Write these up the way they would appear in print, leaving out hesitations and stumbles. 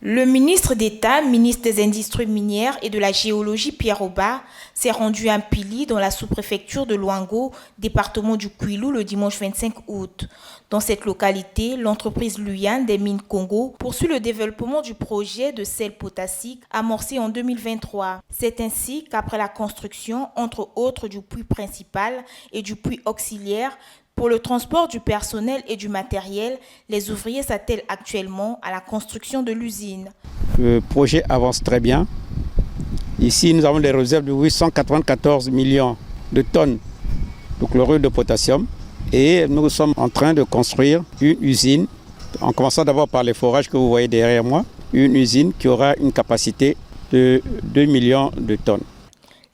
Le ministre d'État, ministre des Industries minières et de la Géologie, Pierre Oba, s'est rendu à Mpili, dans la sous-préfecture de Louango, département du Kwilu, le dimanche 25 août. Dans cette localité, l'entreprise Luyan des mines Congo poursuit le développement du projet de sel potassique amorcé en 2023. C'est ainsi qu'après la construction, entre autres, du puits principal et du puits auxiliaire, pour le transport du personnel et du matériel, les ouvriers s'attellent actuellement à la construction de l'usine. Le projet avance très bien. Ici, nous avons des réserves de 894 millions de tonnes de chlorure de potassium. Et nous sommes en train de construire une usine, en commençant d'abord par les forages que vous voyez derrière moi, une usine qui aura une capacité de 2 millions de tonnes.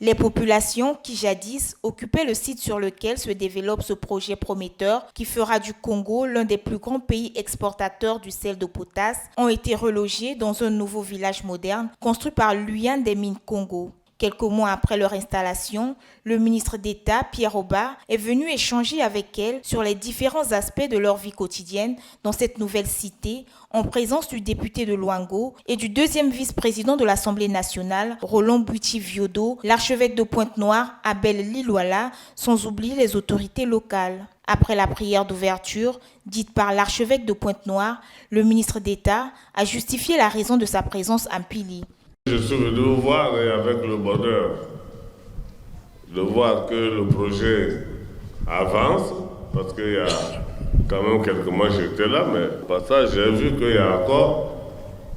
Les populations qui jadis occupaient le site sur lequel se développe ce projet prometteur qui fera du Congo l'un des plus grands pays exportateurs du sel de potasse ont été relogées dans un nouveau village moderne construit par Luyan des mines Congo. Quelques mois après leur installation, le ministre d'État, Pierre Oba, est venu échanger avec elles sur les différents aspects de leur vie quotidienne dans cette nouvelle cité, en présence du député de Louango et du deuxième vice-président de l'Assemblée nationale, Roland Bouiti-Viodo, l'archevêque de Pointe-Noire, Abel Lilouala, sans oublier les autorités locales. Après la prière d'ouverture, dite par l'archevêque de Pointe-Noire, le ministre d'État a justifié la raison de sa présence à Mpili. Je suis venu vous voir et avec le bonheur de voir que le projet avance, parce qu'il y a quand même quelques mois j'étais là, mais par ça j'ai vu qu'il y a encore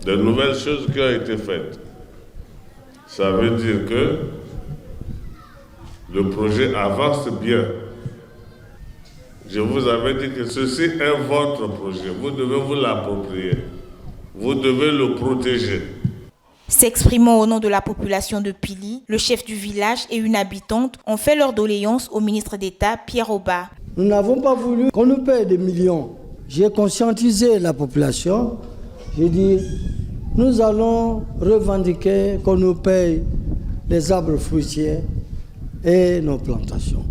de nouvelles choses qui ont été faites. Ça veut dire que le projet avance bien. Je vous avais dit que ceci est votre projet, vous devez vous l'approprier, vous devez le protéger. S'exprimant au nom de la population de Pili, le chef du village et une habitante ont fait leur doléance au ministre d'État Pierre Oba. Nous n'avons pas voulu qu'on nous paye des millions. J'ai conscientisé la population. J'ai dit, nous allons revendiquer qu'on nous paye les arbres fruitiers et nos plantations.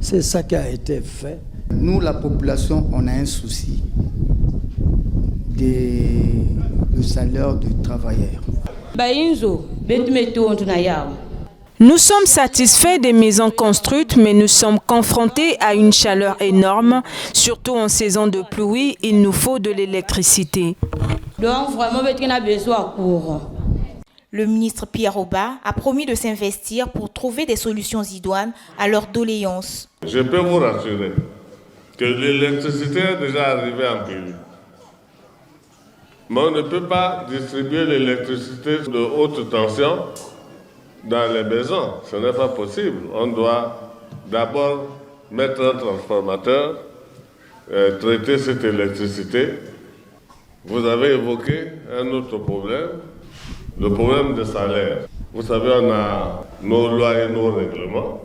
C'est ça qui a été fait. Nous, la population, on a un souci du salaire du travailleur. Nous sommes satisfaits des maisons construites, mais nous sommes confrontés à une chaleur énorme. Surtout en saison de pluie, il nous faut de l'électricité. Donc, vraiment, on a besoin de courant. Le ministre Pierre Oba a promis de s'investir pour trouver des solutions idoines à leurs doléances. Je peux vous rassurer que l'électricité est déjà arrivée en pays. Mais on ne peut pas distribuer l'électricité de haute tension dans les maisons. Ce n'est pas possible. On doit d'abord mettre un transformateur, traiter cette électricité. Vous avez évoqué un autre problème, le problème des salaires. Vous savez, on a nos lois et nos règlements.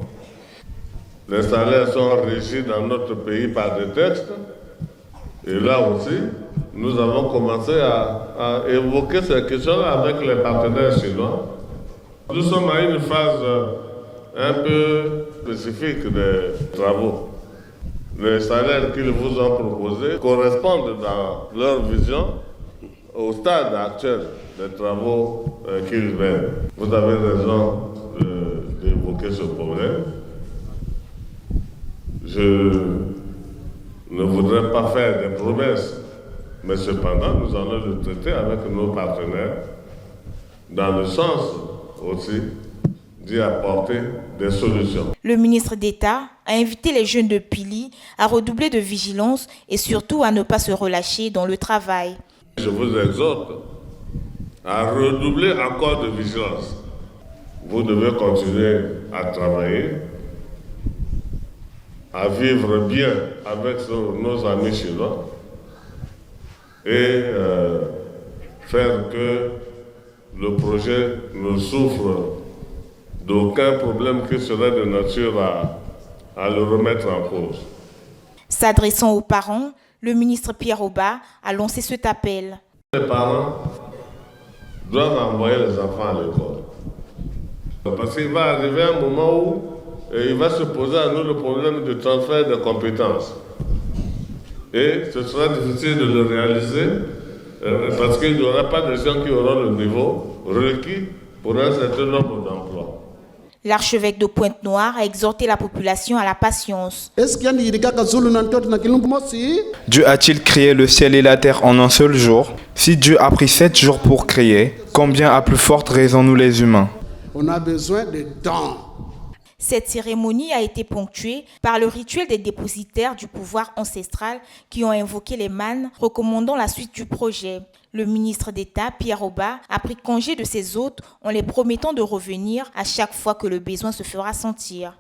Les salaires sont régis dans notre pays par des textes. Et là aussi, nous avons commencé à évoquer ces questions avec les partenaires chinois. Nous sommes à une phase un peu spécifique des travaux. Les salaires qu'ils vous ont proposés correspondent dans leur vision au stade actuel des travaux qu'ils mènent. Vous avez raison d'évoquer ce problème. Je ne voudrais pas faire des promesses, mais cependant, nous allons le traiter avec nos partenaires dans le sens aussi d'y apporter des solutions. Le ministre d'État a invité les jeunes de Pili à redoubler de vigilance et surtout à ne pas se relâcher dans le travail. Je vous exhorte à redoubler encore de vigilance. Vous devez continuer à travailler, à vivre bien avec nos amis chinois et faire que le projet ne souffre d'aucun problème qui serait de nature à le remettre en cause. S'adressant aux parents, le ministre Pierre Oba a lancé cet appel. Les parents doivent envoyer les enfants à l'école. Parce qu'il va arriver un moment où il va se poser à nous le problème de transfert de compétences. Et ce sera difficile de le réaliser parce qu'il n'y aura pas de gens qui auront le niveau requis pour un certain nombre d'emplois. L'archevêque de Pointe-Noire a exhorté la population à la patience. Dieu a-t-il créé le ciel et la terre en un seul jour? Si Dieu a pris 7 jours pour créer, combien à plus forte raison nous les humains? On a besoin de dons. Cette cérémonie a été ponctuée par le rituel des dépositaires du pouvoir ancestral qui ont invoqué les mânes, recommandant la suite du projet. Le ministre d'État, Pierre Auba, a pris congé de ses hôtes en les promettant de revenir à chaque fois que le besoin se fera sentir.